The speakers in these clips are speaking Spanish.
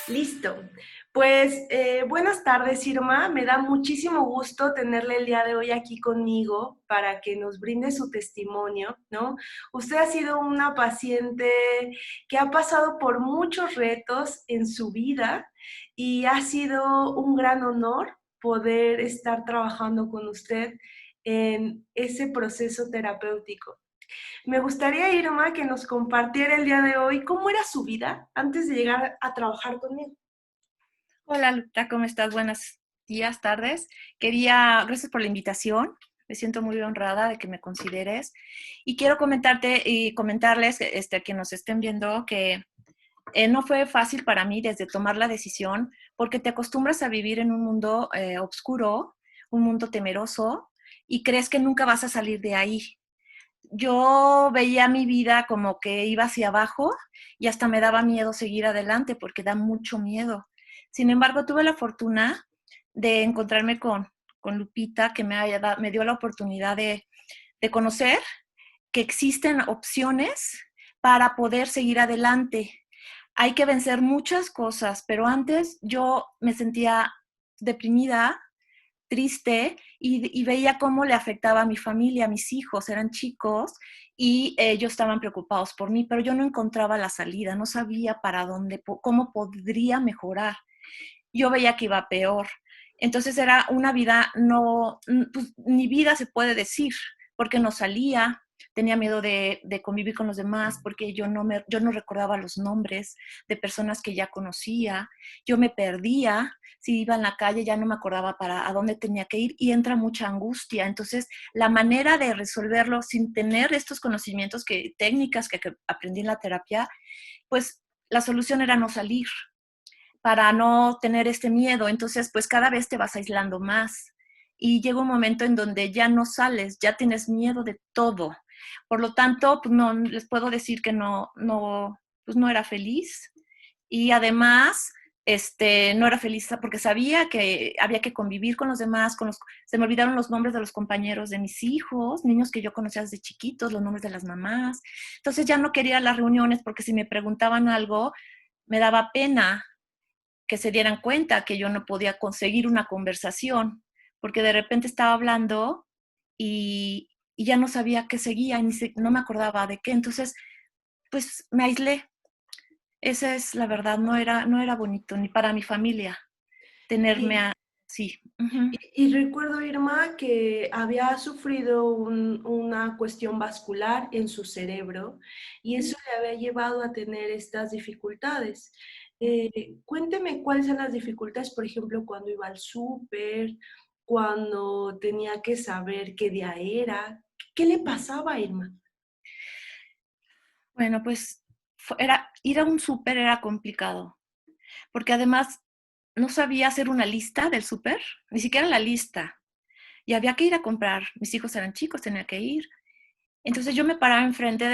Listo. Pues buenas tardes, Irma. Me da muchísimo gusto tenerle el día de hoy aquí conmigo para que nos brinde su testimonio, ¿no? Usted ha sido una paciente que ha pasado por muchos retos en su vida y ha sido un gran honor poder estar trabajando con usted en ese proceso terapéutico. Me gustaría, Irma, que nos compartiera el día de hoy cómo era su vida antes de llegar a trabajar conmigo. Hola, Lupita, ¿cómo estás? Buenos días, tardes. Gracias por la invitación. Me siento muy honrada de que me consideres. Y quiero comentarte y comentarles, a quienes nos estén viendo, que no fue fácil para mí desde tomar la decisión, porque te acostumbras a vivir en un mundo oscuro, un mundo temeroso, y crees que nunca vas a salir de ahí. Yo veía mi vida como que iba hacia abajo y hasta me daba miedo seguir adelante porque da mucho miedo. Sin embargo, tuve la fortuna de encontrarme con Lupita, que me dio la oportunidad de conocer que existen opciones para poder seguir adelante. Hay que vencer muchas cosas, pero antes yo me sentía deprimida, triste y veía cómo le afectaba a mi familia, a mis hijos, eran chicos y ellos estaban preocupados por mí, pero yo no encontraba la salida, no sabía para dónde, cómo podría mejorar. Yo veía que iba peor. Entonces era una vida, no, pues, ni vida se puede decir, porque no salía, tenía miedo de convivir con los demás, porque yo no recordaba los nombres de personas que ya conocía, yo me perdía, si iba en la calle ya no me acordaba para a dónde tenía que ir y entra mucha angustia. Entonces, la manera de resolverlo sin tener estos conocimientos técnicas que aprendí en la terapia, pues la solución era no salir para no tener este miedo. Entonces, pues cada vez te vas aislando más y llega un momento en donde ya no sales, ya tienes miedo de todo. Por lo tanto, pues no les puedo decir que pues no era feliz y además no era feliz porque sabía que había que convivir con los demás, se me olvidaron los nombres de los compañeros de mis hijos, niños que yo conocía desde chiquitos, los nombres de las mamás. Entonces ya no quería las reuniones porque si me preguntaban algo, me daba pena que se dieran cuenta que yo no podía conseguir una conversación, porque de repente estaba hablando y ya no sabía qué seguía, no me acordaba de qué. Entonces, pues me aislé. Esa es la verdad, no era bonito ni para mi familia tenerme Y, así. Uh-huh. y recuerdo, Irma, que había sufrido una cuestión vascular en su cerebro y eso le había llevado a tener estas dificultades. Cuénteme cuáles son las dificultades, por ejemplo, cuando iba al súper, cuando tenía que saber qué día era. ¿Qué le pasaba, Irma? Bueno, pues ir a un súper era complicado, porque además no sabía hacer una lista del súper, ni siquiera la lista. Y había que ir a comprar. Mis hijos eran chicos, tenía que ir. Entonces yo me paraba enfrente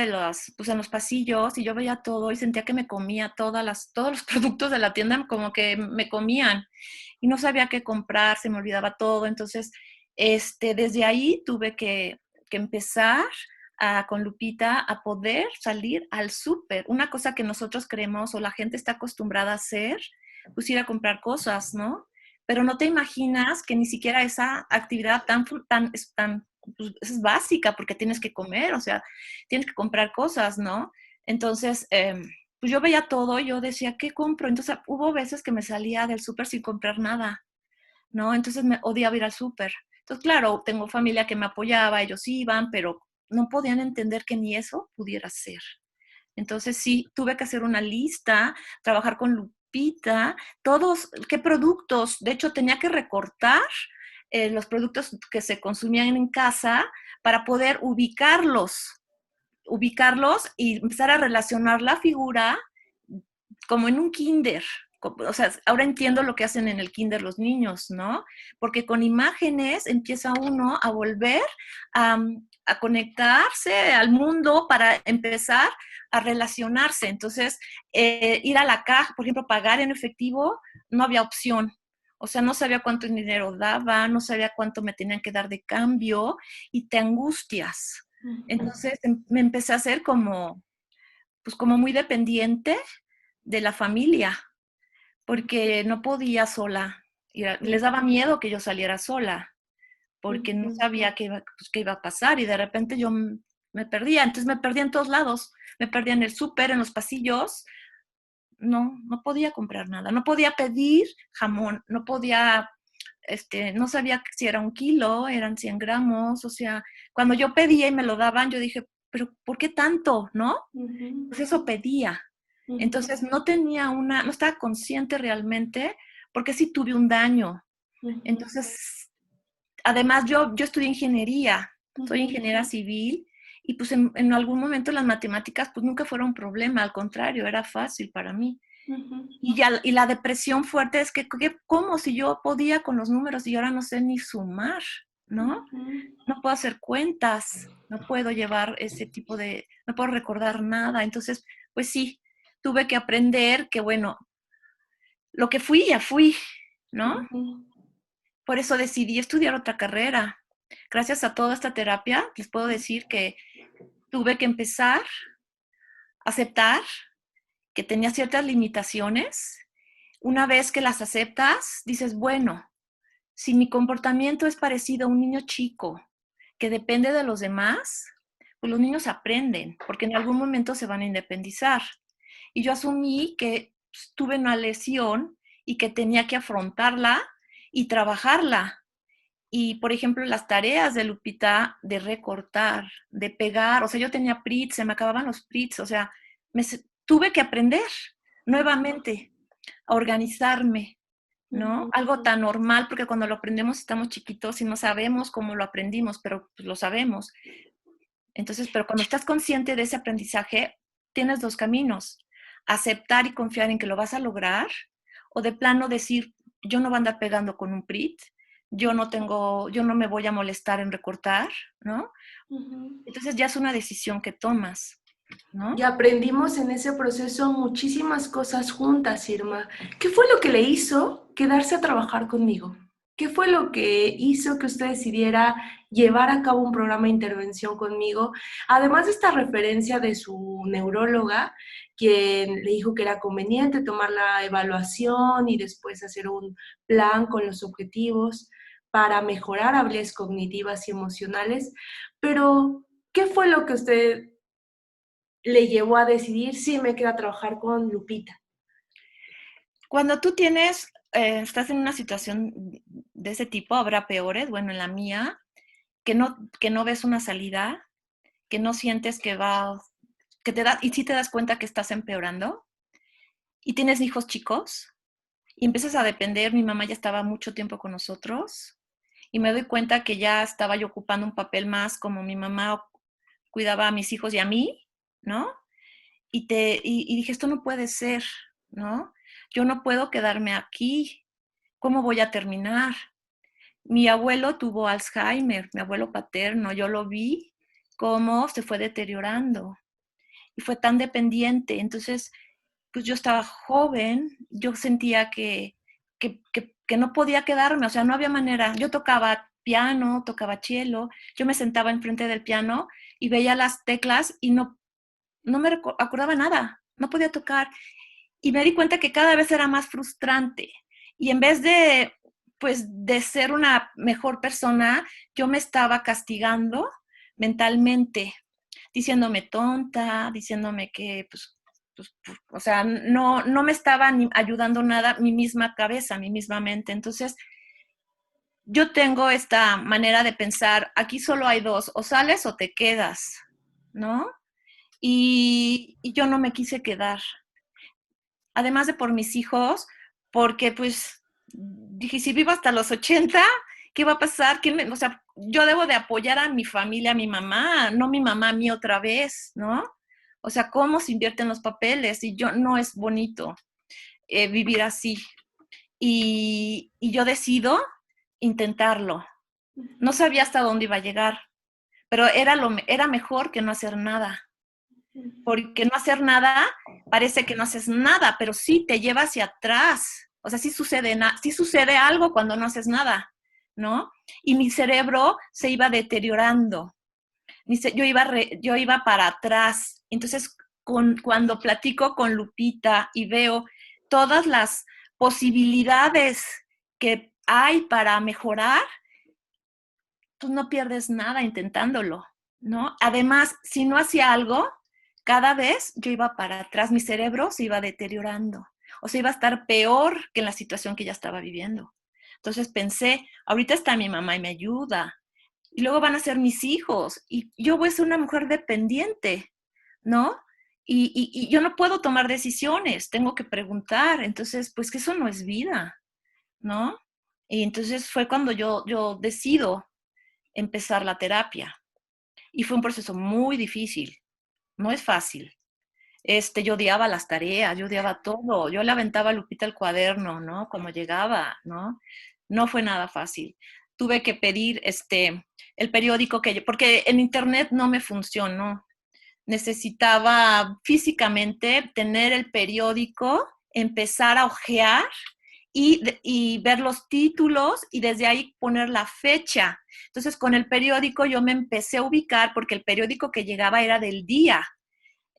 pues en los pasillos y yo veía todo y sentía que me comía todos los productos de la tienda como que me comían y no sabía qué comprar, se me olvidaba todo. Entonces, desde ahí tuve que empezar con Lupita a poder salir al súper. Una cosa que nosotros creemos o la gente está acostumbrada a hacer, pues ir a comprar cosas, ¿no? Pero no te imaginas que ni siquiera esa actividad tan pues, es básica porque tienes que comer, o sea, tienes que comprar cosas, ¿no? Entonces, pues yo veía todo y yo decía, ¿qué compro? Entonces hubo veces que me salía del súper sin comprar nada, ¿no? Entonces me odiaba ir al súper. Entonces, claro, tengo familia que me apoyaba, ellos iban, pero no podían entender que ni eso pudiera ser. Entonces sí, tuve que hacer una lista, trabajar con Lupita, qué productos, de hecho tenía que recortar los productos que se consumían en casa para poder ubicarlos y empezar a relacionar la figura como en un kinder. O sea, ahora entiendo lo que hacen en el kinder los niños, ¿no? Porque con imágenes empieza uno a volver a, a conectarse al mundo para empezar a relacionarse. Entonces, ir a la caja, por ejemplo, pagar en efectivo, no había opción. O sea, no sabía cuánto dinero daba, no sabía cuánto me tenían que dar de cambio y te angustias. Entonces, me empecé a hacer pues como muy dependiente de la familia, porque no podía sola. Les daba miedo que yo saliera sola, porque no Ujú, sabía qué iba a pasar y de repente yo me perdía. Entonces me perdía en todos lados. Me perdía en el súper, en los pasillos. No podía comprar nada. No podía pedir jamón. No podía, no sabía si era 1 kilo, eran 100 gramos. O sea, cuando yo pedía y me lo daban, yo dije, pero ¿por qué tanto? ¿No? ujú, Pues eso pedía. ujú, Entonces no estaba consciente realmente, porque sí tuve un daño. ujú, Entonces, además yo estudié ingeniería, soy ujú, ingeniera civil, y pues en algún momento las matemáticas pues nunca fueron un problema, al contrario, era fácil para mí. ujú, Y la depresión fuerte es ¿cómo si yo podía con los números y ahora no sé ni sumar, ¿no? ujú, No puedo hacer cuentas, no puedo llevar ese tipo de, no puedo recordar nada. Entonces, pues sí, tuve que aprender que, bueno, lo que fui, ya fui, ¿no? ujú, Por eso decidí estudiar otra carrera. Gracias a toda esta terapia, les puedo decir que tuve que empezar a aceptar que tenía ciertas limitaciones. Una vez que las aceptas, dices, bueno, si mi comportamiento es parecido a un niño chico que depende de los demás, pues los niños aprenden, porque en algún momento se van a independizar. Y yo asumí que pues, tuve una lesión y que tenía que afrontarla y trabajarla. Y, por ejemplo, las tareas de Lupita de recortar, de pegar, o sea, yo tenía PRITs, se me acababan los PRITs, o sea, tuve que aprender nuevamente a organizarme, ¿no? ujú. Algo tan normal, porque cuando lo aprendemos estamos chiquitos y no sabemos cómo lo aprendimos, pero pues, lo sabemos. Entonces, pero cuando estás consciente de ese aprendizaje, tienes 2 caminos: aceptar y confiar en que lo vas a lograr, o de plano decir, yo no voy a andar pegando con un PRIT, yo no me voy a molestar en recortar, ¿no? Ujú. Entonces ya es una decisión que tomas, Y ¿no? aprendimos en ese proceso muchísimas cosas juntas, Irma. ¿Qué fue lo que le hizo quedarse a trabajar conmigo? ¿Qué fue lo que hizo que usted decidiera llevar a cabo un programa de intervención conmigo? Además de esta referencia de su neuróloga, quien le dijo que era conveniente tomar la evaluación y después hacer un plan con los objetivos para mejorar habilidades cognitivas y emocionales. Pero, ¿qué fue lo que usted le llevó a decidir si me quedo a trabajar con Lupita? Cuando tú estás en una situación de ese tipo, habrá peores, bueno, en la mía, que no ves una salida, que no sientes y sí te das cuenta que estás empeorando, y tienes hijos chicos, y empiezas a depender. Mi mamá ya estaba mucho tiempo con nosotros, y me doy cuenta que ya estaba yo ocupando un papel más como mi mamá cuidaba a mis hijos y a mí, ¿no? Y dije, esto no puede ser, ¿no? Yo no puedo quedarme aquí. ¿Cómo voy a terminar? Mi abuelo tuvo Alzheimer, mi abuelo paterno, yo lo vi cómo se fue deteriorando y fue tan dependiente. Entonces, pues yo estaba joven, yo sentía que no podía quedarme, o sea, no había manera. Yo tocaba piano, tocaba cello, yo me sentaba enfrente del piano y veía las teclas y no me acordaba nada, no podía tocar. Y me di cuenta que cada vez era más frustrante. Y en vez de, pues, de ser una mejor persona, yo me estaba castigando mentalmente, diciéndome tonta, diciéndome que, o sea, no me estaba ni ayudando nada mi misma cabeza, mi misma mente. Entonces, yo tengo esta manera de pensar, aquí solo hay dos, o sales o te quedas, ¿no? Y yo no me quise quedar, además de por mis hijos, porque pues dije, si vivo hasta los 80, ¿qué va a pasar? O sea, yo debo de apoyar a mi familia, a mi mamá, no mi mamá a mí otra vez, ¿no? O sea, ¿cómo se invierten los papeles? Y yo, no es bonito vivir así. Y yo decido intentarlo. No sabía hasta dónde iba a llegar, pero era mejor que no hacer nada, porque no hacer nada parece que no haces nada, pero sí te lleva hacia atrás. O sea, sí sucede algo cuando no haces nada, ¿no? Y mi cerebro se iba deteriorando. Yo iba para atrás. Entonces, cuando platico con Lupita y veo todas las posibilidades que hay para mejorar, tú no pierdes nada intentándolo, ¿no? Además, si no hacía algo, cada vez yo iba para atrás, mi cerebro se iba deteriorando, o sea, iba a estar peor que en la situación que ya estaba viviendo. Entonces pensé, ahorita está mi mamá y me ayuda, y luego van a ser mis hijos, y yo voy a ser una mujer dependiente, ¿no? Y yo no puedo tomar decisiones, tengo que preguntar, entonces, pues que eso no es vida, ¿no? Y entonces fue cuando yo decido empezar la terapia. Y fue un proceso muy difícil, no es fácil. Yo odiaba las tareas, yo odiaba todo. Yo le aventaba a Lupita el cuaderno, ¿no? Como llegaba, ¿no? No fue nada fácil. Tuve que pedir el periódico porque en internet no me funcionó. Necesitaba físicamente tener el periódico, empezar a hojear y ver los títulos y desde ahí poner la fecha. Entonces, con el periódico yo me empecé a ubicar porque el periódico que llegaba era del día.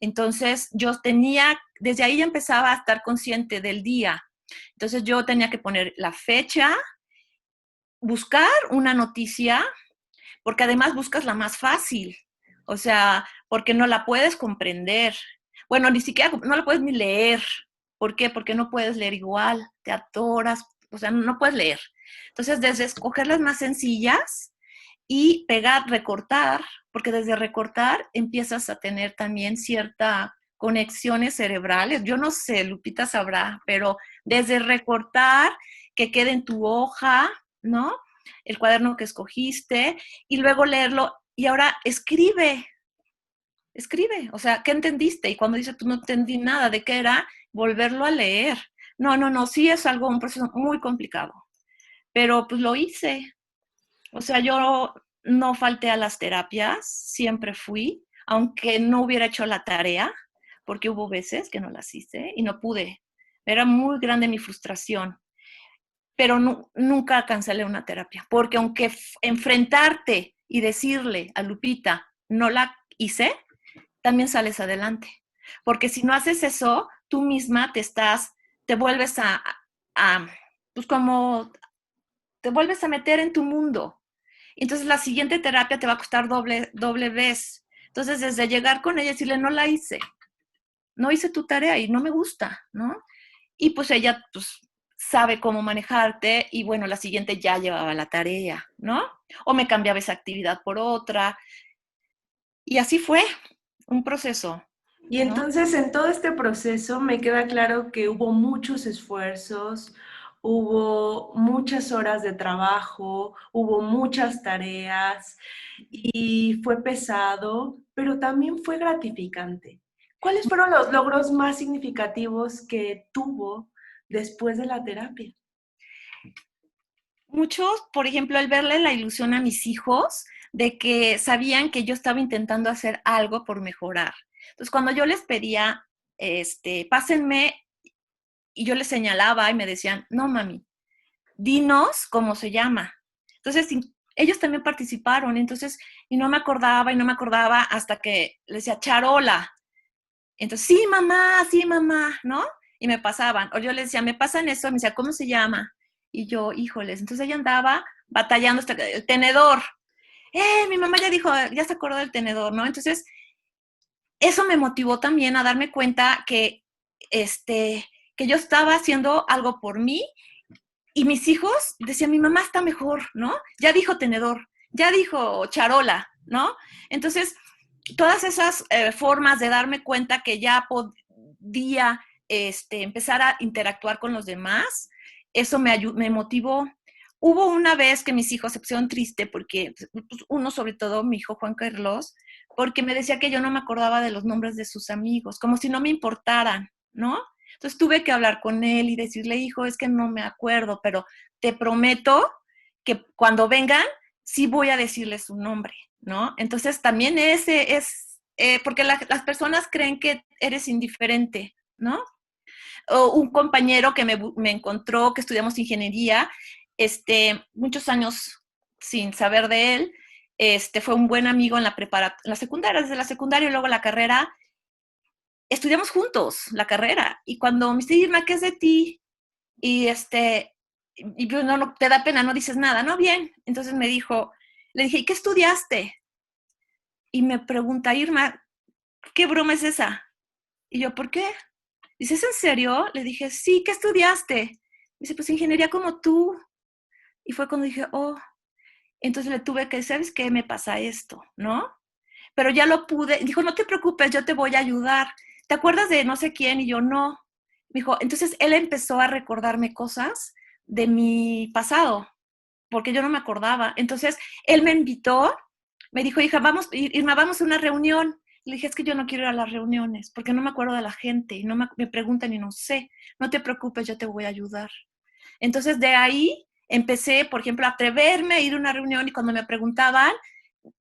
Entonces, desde ahí empezaba a estar consciente del día. Entonces, yo tenía que poner la fecha, buscar una noticia, porque además buscas la más fácil. O sea, porque no la puedes comprender. Bueno, ni siquiera no la puedes ni leer. ¿Por qué? Porque no puedes leer igual, te atoras, o sea, no puedes leer. Entonces, desde escoger las más sencillas y pegar, recortar, porque desde recortar empiezas a tener también ciertas conexiones cerebrales. Yo no sé, Lupita sabrá, pero desde recortar, que quede en tu hoja, ¿no? El cuaderno que escogiste, y luego leerlo, y ahora escribe, o sea, ¿qué entendiste? Y cuando dice tú no entendí nada, ¿de qué era? Volverlo a leer. No, sí es un proceso muy complicado, pero pues lo hice. O sea, yo no falté a las terapias, siempre fui, aunque no hubiera hecho la tarea, porque hubo veces que no las hice y no pude. Era muy grande mi frustración, pero nunca cancelé una terapia, porque aunque enfrentarte y decirle a Lupita, no la hice, también sales adelante. Porque si no haces eso, tú misma te vuelves a pues como, te vuelves a meter en tu mundo. Entonces la siguiente terapia te va a costar doble vez. Entonces desde llegar con ella y decirle, no hice tu tarea y no me gusta, ¿no? Y pues ella pues sabe cómo manejarte y bueno, la siguiente ya llevaba la tarea, ¿no? O me cambiaba esa actividad por otra. Y así fue un proceso, Y ¿no? entonces en todo este proceso me queda claro que hubo muchos esfuerzos, hubo muchas horas de trabajo, hubo muchas tareas y fue pesado, pero también fue gratificante. ¿Cuáles fueron los logros más significativos que tuvo después de la terapia? Muchos, por ejemplo, el verle la ilusión a mis hijos de que sabían que yo estaba intentando hacer algo por mejorar. Entonces, cuando yo les pedía, pásenme, y yo les señalaba y me decían, no, mami, dinos cómo se llama. Entonces, ellos también participaron, entonces, y no me acordaba hasta que les decía, Charola. Entonces, sí, mamá, ¿no? Y me pasaban. O yo les decía, me pasan eso, me decía, ¿cómo se llama? Y yo, híjoles. Entonces ella andaba batallando hasta el tenedor. Mi mamá ya dijo, ya se acordó del tenedor, ¿no? Entonces, eso me motivó también a darme cuenta que yo estaba haciendo algo por mí y mis hijos decían, mi mamá está mejor, ¿no? Ya dijo tenedor, ya dijo charola, ¿no? Entonces, todas esas formas de darme cuenta que ya podía empezar a interactuar con los demás, eso me motivó. Hubo una vez que mis hijos se pusieron tristes porque, pues, uno sobre todo, mi hijo Juan Carlos, porque me decía que yo no me acordaba de los nombres de sus amigos, como si no me importaran, ¿no? Entonces tuve que hablar con él y decirle, hijo, es que no me acuerdo, pero te prometo que cuando vengan, sí voy a decirles su nombre, ¿no? Entonces también ese es, porque las personas creen que eres indiferente, ¿no? O un compañero que me encontró, que estudiamos ingeniería, muchos años sin saber de él, fue un buen amigo en la secundaria, desde la secundaria y luego la carrera, estudiamos juntos la carrera. Y cuando me dice, Irma, ¿qué es de ti? Y y pues no, te da pena, no dices nada, ¿no? Bien. Entonces me dijo, le dije, ¿y qué estudiaste? Y me pregunta, Irma, ¿qué broma es esa? Y yo, ¿por qué? Dice, ¿es en serio? Le dije, sí, ¿qué estudiaste? Dice, pues ingeniería como tú. Y fue cuando dije, oh, entonces le tuve que, ¿sabes qué? Me pasa esto, ¿no? Pero ya lo pude. Dijo, no te preocupes, yo te voy a ayudar. ¿Te acuerdas de no sé quién? Y yo, no. Me dijo, entonces él empezó a recordarme cosas de mi pasado, porque yo no me acordaba. Entonces él me invitó, me dijo, hija, vamos, Irma, vamos a una reunión. Le dije, es que yo no quiero ir a las reuniones porque no me acuerdo de la gente y no me preguntan y no sé. No te preocupes, yo te voy a ayudar. Entonces de ahí empecé, por ejemplo, a atreverme a ir a una reunión y cuando me preguntaban,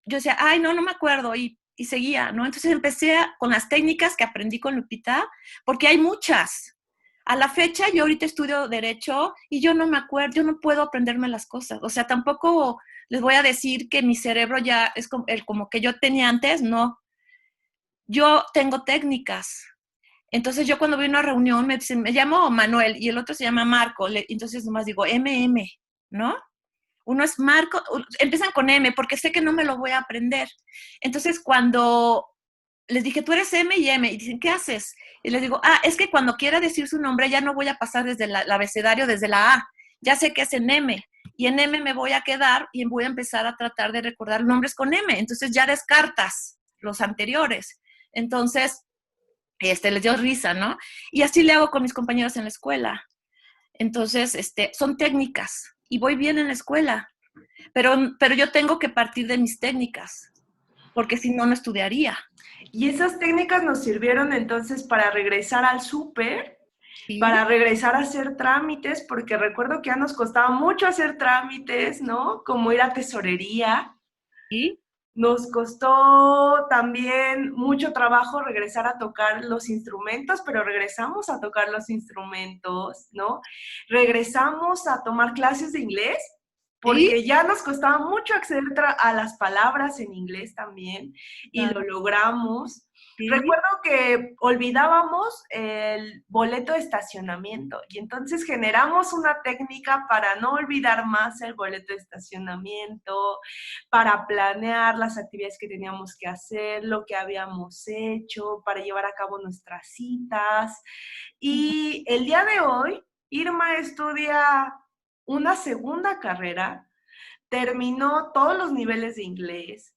yo decía, ay, no, no me acuerdo y seguía, ¿no? Entonces empecé con las técnicas que aprendí con Lupita, porque hay muchas. A la fecha yo ahorita estudio derecho y yo no me acuerdo, yo no puedo aprenderme las cosas. O sea, tampoco les voy a decir que mi cerebro ya es como, como que yo tenía antes, no. Yo tengo técnicas. Entonces yo cuando voy a una reunión me dicen, me llamo Manuel y el otro se llama Marco. Entonces nomás digo MM, ¿no? Uno es Marco, empiezan con M porque sé que no me lo voy a aprender. Entonces cuando les dije, tú eres M y M, y dicen, ¿qué haces? Y les digo, es que cuando quiera decir su nombre ya no voy a pasar desde el abecedario, desde la A, ya sé que es en M, y en M me voy a quedar y voy a empezar a tratar de recordar nombres con M, entonces ya descartas los anteriores. Entonces, les dio risa, ¿no? Y así le hago con mis compañeros en la escuela. Entonces, son técnicas y voy bien en la escuela, pero yo tengo que partir de mis técnicas, porque si no, no estudiaría. Y esas técnicas nos sirvieron entonces para regresar al súper, Sí, para regresar a hacer trámites, porque recuerdo que ya nos costaba mucho hacer trámites, ¿no? Como ir a tesorería. sí, Nos costó también mucho trabajo regresar a tocar los instrumentos, pero regresamos a tocar los instrumentos, ¿no? Regresamos a tomar clases de inglés, sí, porque ya nos costaba mucho acceder a las palabras en inglés también, y lo claro, logramos. sí. Recuerdo que olvidábamos el boleto de estacionamiento y entonces generamos una técnica para no olvidar más el boleto de estacionamiento, para planear las actividades que teníamos que hacer, lo que habíamos hecho, para llevar a cabo nuestras citas. Y el día de hoy, Irma estudia una segunda carrera, terminó todos los niveles de inglés,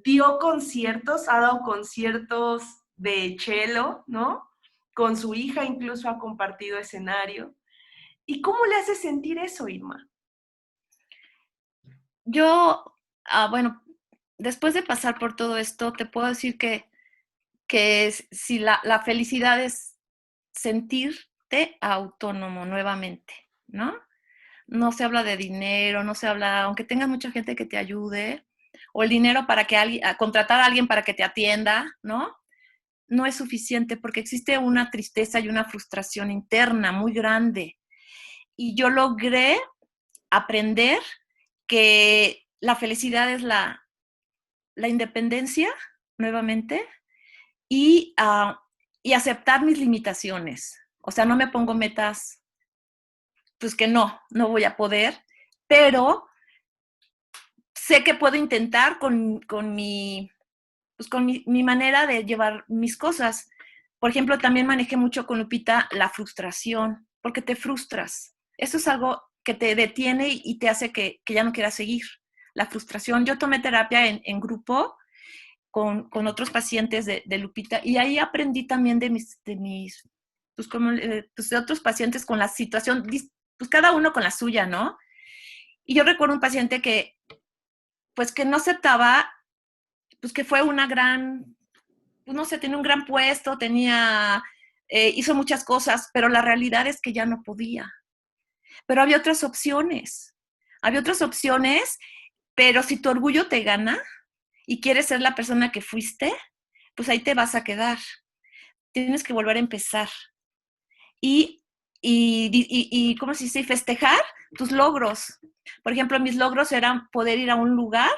dio conciertos, ha dado conciertos de cello, ¿no? Con su hija incluso ha compartido escenario. ¿Y cómo le hace sentir eso, Irma? Yo, bueno, después de pasar por todo esto, te puedo decir que si la felicidad es sentirte autónomo nuevamente, ¿no? No se habla de dinero, no se habla, aunque tengas mucha gente que te ayude, o el dinero para que alguien, contratar a alguien para que te atienda, ¿no? No es suficiente porque existe una tristeza y una frustración interna muy grande. Y yo logré aprender que la felicidad es la independencia, nuevamente, y, y aceptar mis limitaciones. O sea, no me pongo metas, pues que no voy a poder, pero sé que puedo intentar con mi manera de llevar mis cosas. Por ejemplo, también manejé mucho con Lupita la frustración, porque te frustras. Eso es algo que te detiene y te hace que ya no quieras seguir. La frustración. Yo tomé terapia en grupo con otros pacientes de Lupita y ahí aprendí también de mis pues, como, pues de otros pacientes con la situación, pues cada uno con la suya, ¿no? Y yo recuerdo un paciente pues que no aceptaba, pues que fue una gran, pues no sé, tenía un gran puesto, hizo muchas cosas, pero la realidad es que ya no podía. Pero había otras opciones, pero si tu orgullo te gana y quieres ser la persona que fuiste, pues ahí te vas a quedar. Tienes que volver a empezar. Y, ¿cómo se dice? Festejar tus logros. Por ejemplo, mis logros eran poder ir a un lugar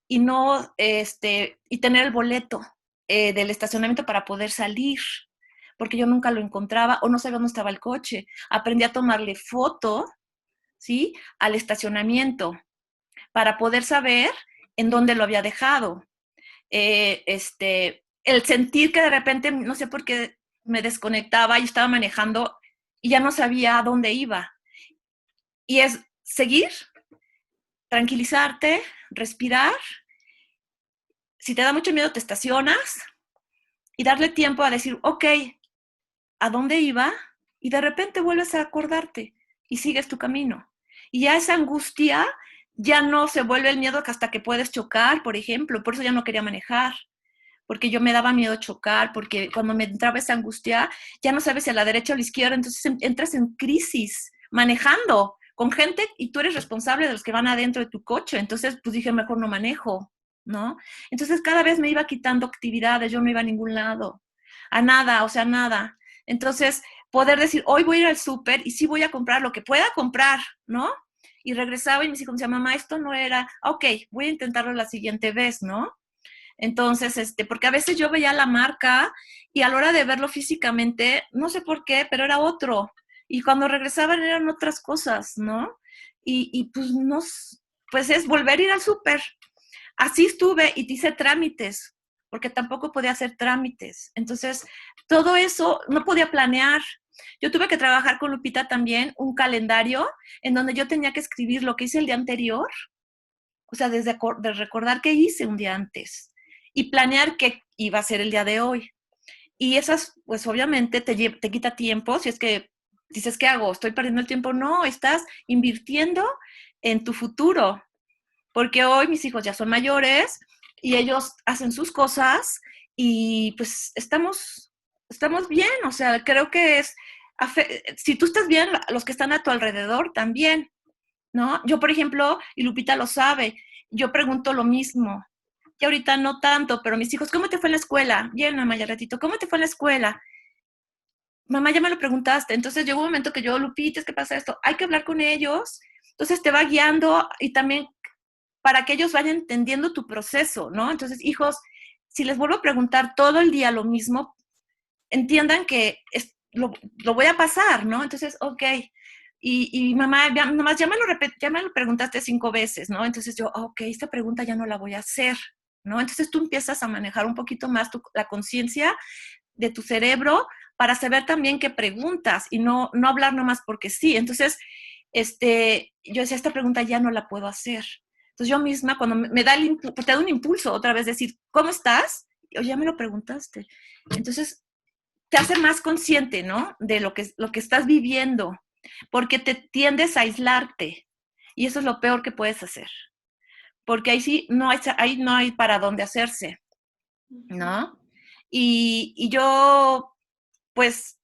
y no, y tener el boleto del estacionamiento para poder salir. porque yo nunca lo encontraba o no sabía dónde estaba el coche. Aprendí a tomarle foto, ¿sí? Al estacionamiento para poder saber en dónde lo había dejado. El sentir que de repente, no sé por qué, me desconectaba y estaba manejando y ya no sabía a dónde iba. Y es seguir, tranquilizarte, respirar. Si te da mucho miedo, te estacionas y darle tiempo a decir, ok, ¿a dónde iba? Y de repente vuelves a acordarte y sigues tu camino. Y ya esa angustia ya no se vuelve el miedo hasta que puedes chocar, por ejemplo. Por eso ya no quería manejar, porque yo me daba miedo chocar, porque cuando me entraba esa angustia, ya no sabes si a la derecha o a la izquierda, entonces entras en crisis manejando con gente y tú eres responsable de los que van adentro de tu coche. Entonces, pues dije, mejor no manejo, ¿no? Entonces, cada vez me iba quitando actividades, yo no iba a ningún lado, a nada, o sea, nada. Entonces, poder decir, hoy voy a ir al súper y sí voy a comprar lo que pueda comprar, ¿no? Y regresaba y mis hijos me decían, mamá, esto no era, ok, voy a intentarlo la siguiente vez, ¿no? Entonces, porque a veces yo veía la marca y a la hora de verlo físicamente, no sé por qué, pero era otro. Y cuando regresaban eran otras cosas, ¿no? Y pues no, pues es volver a ir al súper. Así estuve y hice trámites, porque tampoco podía hacer trámites. Entonces, todo eso no podía planear. Yo tuve que trabajar con Lupita también un calendario en donde yo tenía que escribir lo que hice el día anterior, o sea, desde de recordar qué hice un día antes y planear qué iba a ser el día de hoy. Y esas, pues obviamente te quita tiempo, si es que dices, ¿qué hago? ¿Estoy perdiendo el tiempo? No, estás invirtiendo en tu futuro, porque hoy mis hijos ya son mayores y ellos hacen sus cosas y pues estamos bien, o sea, creo que es, si tú estás bien, los que están a tu alrededor también, ¿no? Yo, por ejemplo, y Lupita lo sabe, yo pregunto lo mismo. Y ahorita no tanto, pero mis hijos, ¿cómo te fue en la escuela? Bien, mamá, ya ratito, ¿cómo te fue en la escuela? Mamá, ya me lo preguntaste. Entonces llegó un momento que yo, Lupita, ¿qué pasa esto? Hay que hablar con ellos. Entonces te va guiando y también para que ellos vayan entendiendo tu proceso, ¿no? Entonces, hijos, si les vuelvo a preguntar todo el día lo mismo, entiendan que lo voy a pasar, ¿no? Entonces, ok. Y mamá, nomás ya me lo preguntaste 5 veces, ¿no? Entonces yo, ok, esta pregunta ya no la voy a hacer, ¿no? Entonces tú empiezas a manejar un poquito más la conciencia de tu cerebro para saber también qué preguntas y no hablar nomás porque sí. Entonces, yo decía, esta pregunta ya no la puedo hacer. Entonces yo misma, cuando me da te da un impulso otra vez, decir, ¿cómo estás? O ya me lo preguntaste. Entonces, te hace más consciente, ¿no? De lo que estás viviendo, porque te tiendes a aislarte. Y eso es lo peor que puedes hacer. Porque ahí sí, ahí no hay para dónde hacerse, ¿no? Y yo, pues,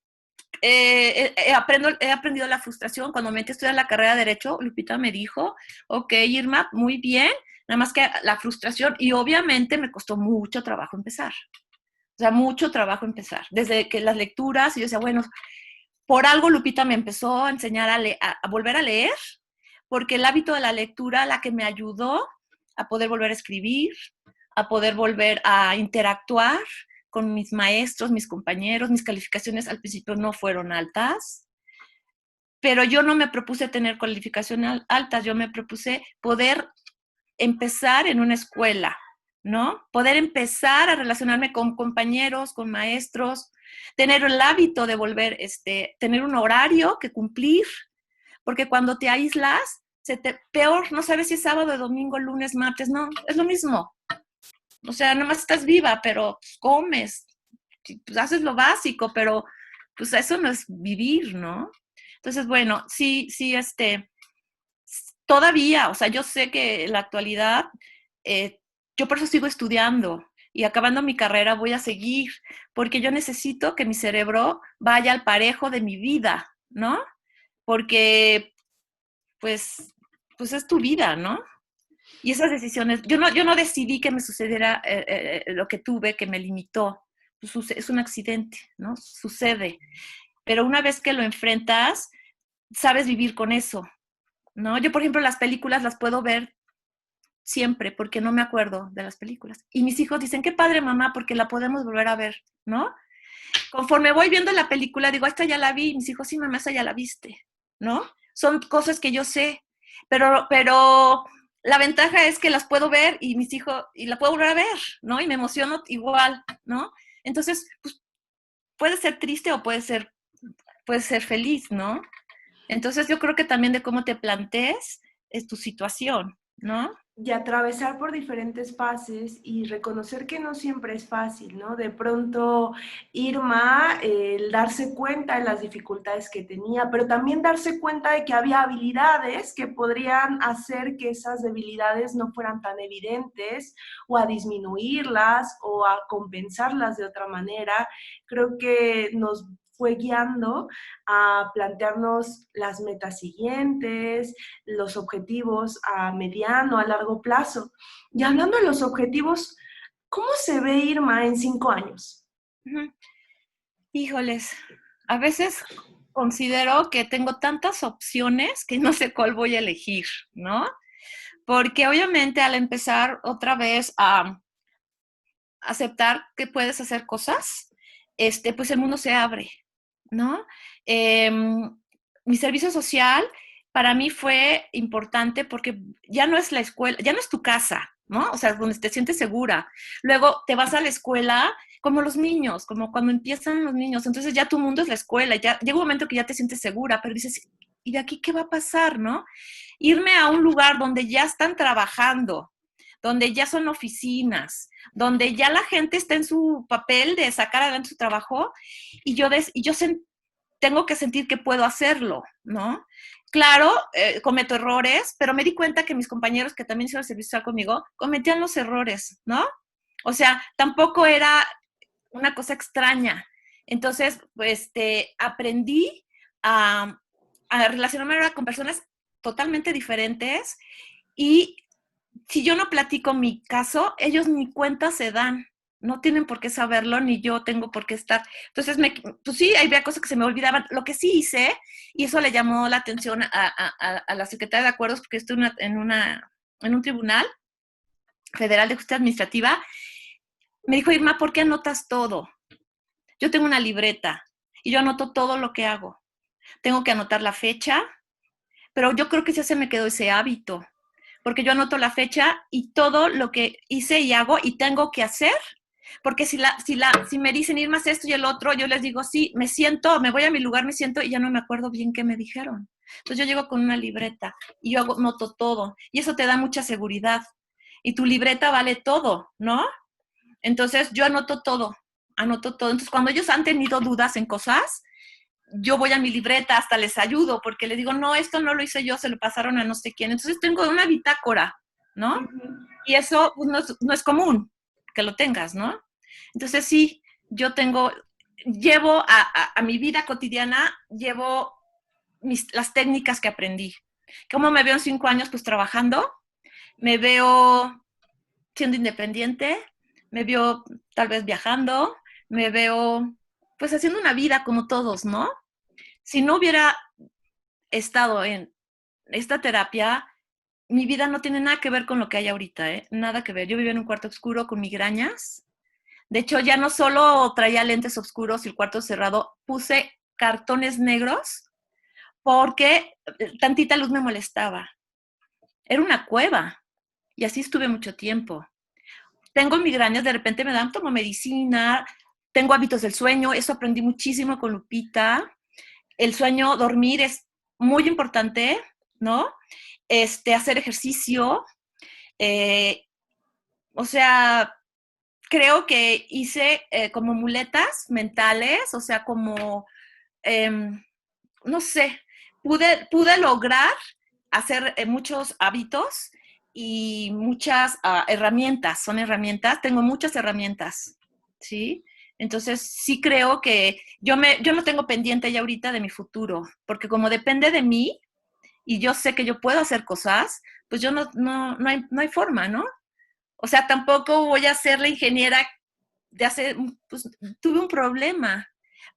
he aprendido la frustración. Cuando me metí a estudiar la carrera de Derecho, Lupita me dijo, ok, Irma, muy bien, nada más que la frustración, y obviamente me costó mucho trabajo empezar. O sea, mucho trabajo empezar. Desde que las lecturas, y yo decía, bueno, por algo Lupita me empezó a enseñar a volver a leer, porque el hábito de la lectura, la que me ayudó a poder volver a escribir, a poder volver a interactuar con mis maestros, mis compañeros. Mis calificaciones al principio no fueron altas, pero yo no me propuse tener calificaciones altas, yo me propuse poder empezar en una escuela, ¿no? Poder empezar a relacionarme con compañeros, con maestros, tener el hábito de volver, tener un horario que cumplir, porque cuando te aíslas, peor, no sabes si es sábado, domingo, lunes, martes, no, es lo mismo. O sea, nomás estás viva, pero pues, comes, pues, haces lo básico, pero pues eso no es vivir, ¿no? Entonces, bueno, sí, sí, todavía, o sea, yo sé que en la actualidad, yo por eso sigo estudiando y acabando mi carrera voy a seguir, porque yo necesito que mi cerebro vaya al parejo de mi vida, ¿no? Porque, pues, pues es tu vida, ¿no? Y esas decisiones, yo no decidí que me sucediera lo que tuve, que me limitó. Pues, es un accidente, ¿no? Sucede. Pero una vez que lo enfrentas, sabes vivir con eso, ¿no? Yo, por ejemplo, las películas las puedo ver siempre porque no me acuerdo de las películas. Y mis hijos dicen, qué padre mamá, porque la podemos volver a ver, ¿no? conforme voy viendo la película, digo, esta ya la vi, y mis hijos, sí, mamá, esa ya la viste, ¿no? Son cosas que yo sé, pero la ventaja es que las puedo ver y mis hijos, y la puedo volver a ver, ¿no? Y me emociono igual, ¿no? Entonces, pues, puede ser triste o puede ser feliz, ¿no? Entonces yo creo que también de cómo te plantees es tu situación, ¿no? Y atravesar por diferentes fases y reconocer que no siempre es fácil, ¿no? De pronto, Irma, el darse cuenta de las dificultades que tenía, pero también darse cuenta de que había habilidades que podrían hacer que esas debilidades no fueran tan evidentes o a disminuirlas o a compensarlas de otra manera. Creo que nos fue guiando a plantearnos las metas siguientes, los objetivos a mediano, a largo plazo. Y hablando de los objetivos, ¿cómo se ve Irma en 5 años? Uh-huh. Híjoles, a veces considero que tengo tantas opciones que no sé cuál voy a elegir, ¿no? Porque obviamente al empezar otra vez a aceptar que puedes hacer cosas, pues el mundo se abre, ¿no? Eh, Mi servicio social para mí fue importante porque ya no es la escuela, ya no es tu casa, ¿no? O sea, donde te sientes segura. Luego te vas a la escuela como los niños, como cuando empiezan los niños. Entonces ya tu mundo es la escuela, ya llega un momento que ya te sientes segura, pero dices, ¿y de aquí qué va a pasar, no? Irme a un lugar donde ya están trabajando, donde ya son oficinas, donde ya la gente está en su papel de sacar adelante su trabajo y yo tengo que sentir que puedo hacerlo, ¿no? Claro, cometo errores, pero me di cuenta que mis compañeros que también hicieron servicio social conmigo cometían los errores, ¿no? O sea, tampoco era una cosa extraña. Entonces, pues, aprendí a, a relacionarme ahora con personas totalmente diferentes y si yo no platico mi caso, ellos ni cuenta se dan. No tienen por qué saberlo, ni yo tengo por qué estar. Entonces, pues sí, había cosas que se me olvidaban. Lo que sí hice, y eso le llamó la atención a la secretaria de acuerdos, porque estoy en un tribunal federal de justicia administrativa, me dijo, Irma, ¿por qué anotas todo? Yo tengo una libreta y yo anoto todo lo que hago. Tengo que anotar la fecha, pero yo creo que ya se me quedó ese hábito, porque yo anoto la fecha y todo lo que hice y hago y tengo que hacer, porque si me dicen ir más esto y el otro, yo les digo, sí, me siento, me voy a mi lugar, me siento y ya no me acuerdo bien qué me dijeron. Entonces yo llego con una libreta y yo noto todo y eso te da mucha seguridad y tu libreta vale todo, ¿no? Entonces yo anoto todo, anoto todo. Entonces cuando ellos han tenido dudas en cosas, yo voy a mi libreta, hasta les ayudo, porque les digo, no, esto no lo hice yo, se lo pasaron a no sé quién. Entonces tengo una bitácora, ¿no? Y eso pues, no es común que lo tengas, ¿no? Entonces sí, llevo a mi vida cotidiana, llevo las técnicas que aprendí. ¿Cómo me veo en 5 años? Pues trabajando, me veo siendo independiente, me veo tal vez viajando, me veo pues haciendo una vida como todos, ¿no? Si no hubiera estado en esta terapia, mi vida no tiene nada que ver con lo que hay ahorita, ¿eh? Nada que ver. Yo vivía en un cuarto oscuro con migrañas. De hecho, ya no solo traía lentes oscuros y el cuarto cerrado, puse cartones negros porque tantita luz me molestaba. Era una cueva y así estuve mucho tiempo. Tengo migrañas, de repente me dan, tomo medicina, tengo hábitos del sueño, eso aprendí muchísimo con Lupita. El sueño, dormir es muy importante, ¿no? Hacer ejercicio, eh, o sea, creo que hice como muletas mentales, o sea, como, eh, no sé, pude lograr hacer muchos hábitos y muchas herramientas, son herramientas, tengo muchas herramientas, ¿sí? Entonces, sí creo que yo no tengo pendiente ya ahorita de mi futuro, porque como depende de mí y yo sé que yo puedo hacer cosas, pues yo no hay forma, ¿no? O sea, tampoco voy a ser la ingeniera de hacer, pues tuve un problema,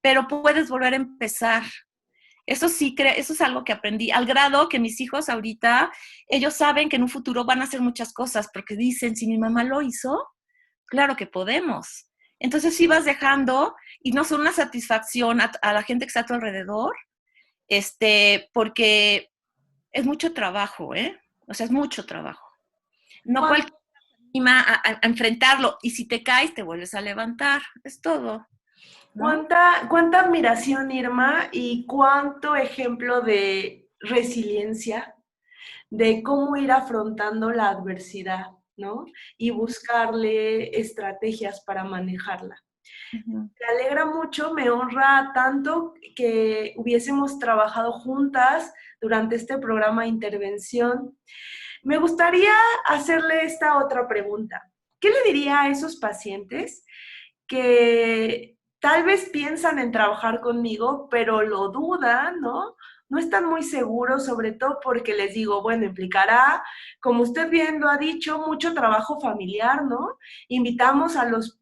pero puedes volver a empezar. Eso sí, eso es algo que aprendí, al grado que mis hijos ahorita, ellos saben que en un futuro van a hacer muchas cosas, porque dicen, si mi mamá lo hizo, claro que podemos. Entonces sí vas dejando y no son una satisfacción a la gente que está a tu alrededor, porque es mucho trabajo, ¿eh? O sea, es mucho trabajo. No ¿Cuán- cualquiera se anima a enfrentarlo y si te caes te vuelves a levantar, es todo, ¿no? ¿Cuánta admiración, Irma, y cuánto ejemplo de resiliencia, de cómo ir afrontando la adversidad, ¿no? Y buscarle estrategias para manejarla. Ujú. Me alegra mucho, me honra tanto que hubiésemos trabajado juntas durante este programa de intervención. Me gustaría hacerle esta otra pregunta. ¿Qué le diría a esos pacientes que tal vez piensan en trabajar conmigo, pero lo dudan, ¿no? No están muy seguros, sobre todo porque les digo, bueno, implicará, como usted bien lo ha dicho, mucho trabajo familiar, ¿no? Invitamos a los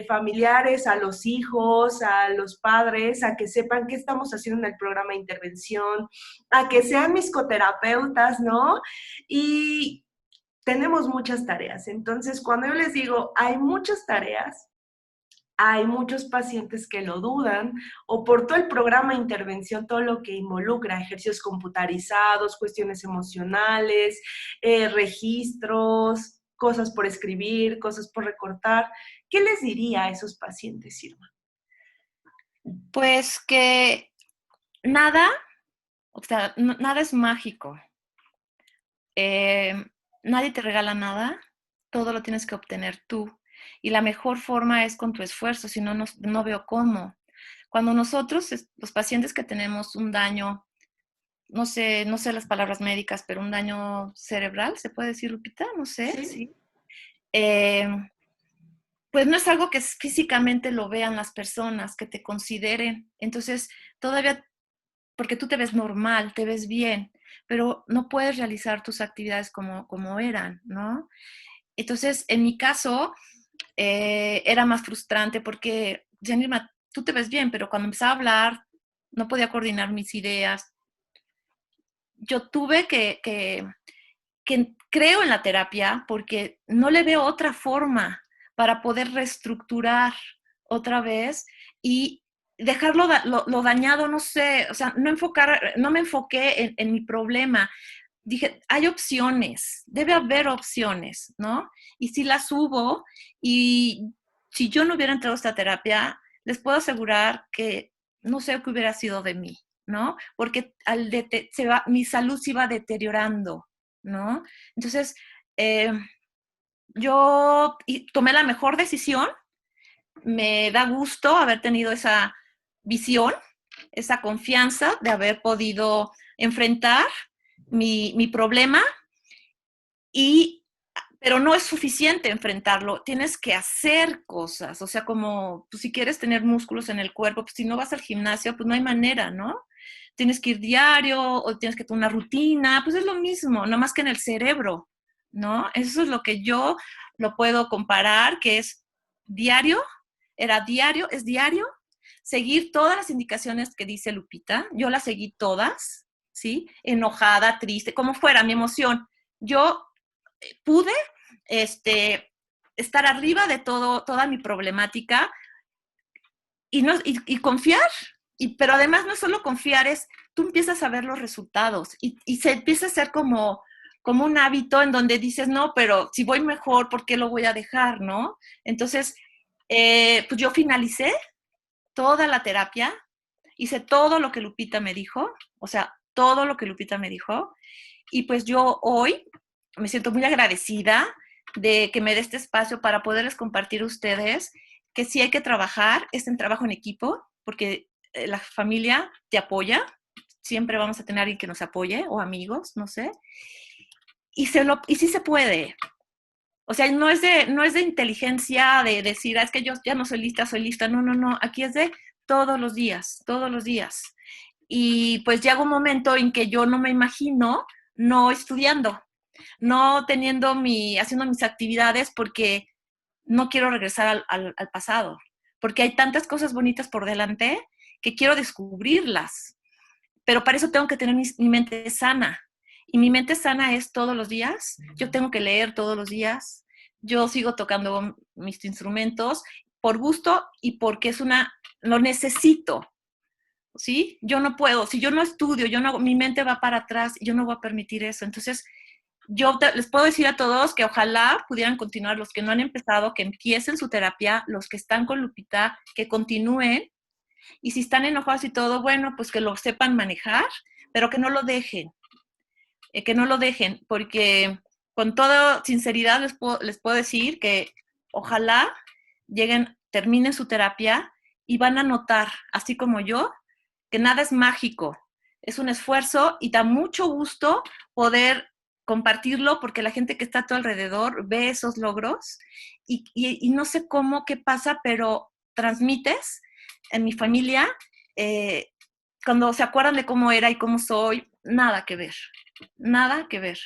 familiares, a los hijos, a los padres, a que sepan qué estamos haciendo en el programa de intervención, a que sean mis coterapeutas, ¿no? Y tenemos muchas tareas. Entonces, cuando yo les digo, hay muchas tareas, hay muchos pacientes que lo dudan o por todo el programa de intervención, todo lo que involucra ejercicios computarizados, cuestiones emocionales, registros, cosas por escribir, cosas por recortar. ¿Qué les diría a esos pacientes, Irma? Pues que nada, o sea, nada es mágico. Eh, Nadie te regala nada, todo lo tienes que obtener tú. Y la mejor forma es con tu esfuerzo, si no, no veo cómo. Cuando nosotros, los pacientes que tenemos un daño, no sé las palabras médicas, pero un daño cerebral, ¿se puede decir, Lupita? No sé, ¿Sí? sí. Eh, pues no es algo que físicamente lo vean las personas, que te consideren. Entonces, todavía, porque tú te ves normal, te ves bien, pero no puedes realizar tus actividades como eran, ¿no? Entonces, en mi caso, era más frustrante porque, Janirma, tú te ves bien, pero cuando empezaba a hablar, no podía coordinar mis ideas. Yo tuve que creo en la terapia porque no le veo otra forma para poder reestructurar otra vez y dejarlo lo dañado, no sé, o sea, no me enfoqué en mi problema. Dije, hay opciones, debe haber opciones, ¿no? Y si las hubo, y si yo no hubiera entrado a esta terapia, les puedo asegurar que no sé qué hubiera sido de mí, ¿no? Porque mi salud se iba deteriorando, ¿no? Entonces, eh, yo tomé la mejor decisión, me da gusto haber tenido esa visión, esa confianza de haber podido enfrentar mi problema, y, pero no es suficiente enfrentarlo, tienes que hacer cosas, o sea, como pues, si quieres tener músculos en el cuerpo, pues si no vas al gimnasio, pues no hay manera, ¿no? Tienes que ir diario o tienes que tener una rutina, pues es lo mismo, no más que en el cerebro, ¿no? Eso es lo que yo lo puedo comparar, que es diario, es diario, seguir todas las indicaciones que dice Lupita, yo las seguí todas, ¿sí? Enojada, triste, como fuera mi emoción. Yo pude estar arriba de toda mi problemática y confiar. Pero además no es solo confiar, es tú empiezas a ver los resultados y se empieza a hacer como un hábito en donde dices, no, pero si voy mejor, ¿por qué lo voy a dejar, no? Entonces, pues yo finalicé toda la terapia, hice todo lo que Lupita me dijo, o sea, todo lo que Lupita me dijo, y pues yo hoy me siento muy agradecida de que me dé este espacio para poderles compartir a ustedes que sí hay que trabajar, es un trabajo en equipo, porque la familia te apoya, siempre vamos a tener a alguien que nos apoye, o amigos, no sé, y sí se puede. O sea, no es de inteligencia de decir, es que yo ya no soy lista, no, no, no, aquí es de todos los días. Y pues llega un momento en que yo no me imagino no estudiando, no haciendo mis actividades porque no quiero regresar al pasado, porque hay tantas cosas bonitas por delante que quiero descubrirlas, pero para eso tengo que tener mi mente sana. Y mi mente sana es todos los días, yo tengo que leer todos los días, yo sigo tocando mis instrumentos, por gusto y porque lo necesito, ¿sí? Yo no puedo, si yo no estudio, mi mente va para atrás, yo no voy a permitir eso. Entonces, les puedo decir a todos que ojalá pudieran continuar, los que no han empezado, que empiecen su terapia, los que están con Lupita, que continúen, y si están enojados y todo, bueno, pues que lo sepan manejar, pero que no lo dejen, porque con toda sinceridad les puedo decir que ojalá terminen su terapia y van a notar, así como yo, que nada es mágico, es un esfuerzo y da mucho gusto poder compartirlo porque la gente que está a tu alrededor ve esos logros y no sé cómo, qué pasa, pero transmites en mi familia, cuando se acuerdan de cómo era y cómo soy, nada que ver, nada que ver.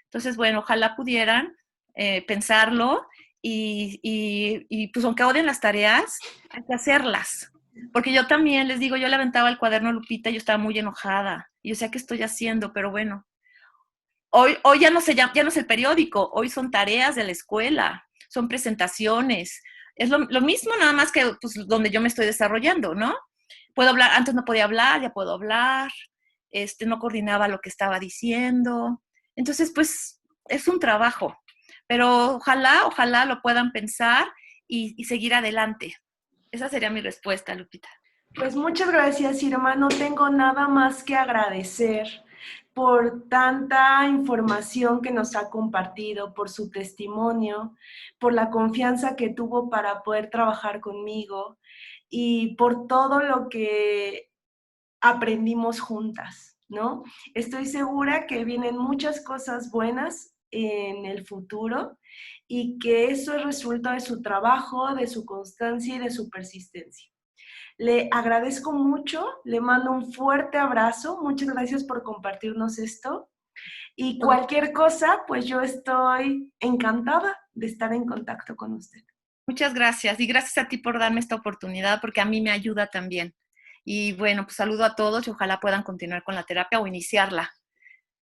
Entonces, bueno, ojalá pudieran pensarlo y pues aunque odien las tareas, hay que hacerlas. Porque yo también les digo, yo le aventaba el cuaderno a Lupita y yo estaba muy enojada. Y yo sé qué estoy haciendo, pero bueno, hoy ya no es el periódico, hoy son tareas de la escuela, son presentaciones. Es lo mismo, nada más que pues, donde yo me estoy desarrollando, ¿no? Puedo hablar, antes no podía hablar, ya puedo hablar, no coordinaba lo que estaba diciendo. Entonces, pues, es un trabajo. Pero ojalá lo puedan pensar y seguir adelante. Esa sería mi respuesta, Lupita. Pues muchas gracias, Irma. No tengo nada más que agradecer por tanta información que nos ha compartido, por su testimonio, por la confianza que tuvo para poder trabajar conmigo y por todo lo que aprendimos juntas, ¿no? Estoy segura que vienen muchas cosas buenas en el futuro y que eso es resultado de su trabajo, de su constancia y de su persistencia. Le agradezco mucho, le mando un fuerte abrazo, muchas gracias por compartirnos esto y cualquier cosa, pues yo estoy encantada de estar en contacto con usted. Muchas gracias y gracias a ti por darme esta oportunidad porque a mí me ayuda también. Y bueno, pues saludo a todos y ojalá puedan continuar con la terapia o iniciarla.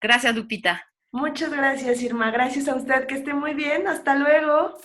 Gracias, Lupita. Muchas gracias, Irma. Gracias a usted. Que esté muy bien. Hasta luego.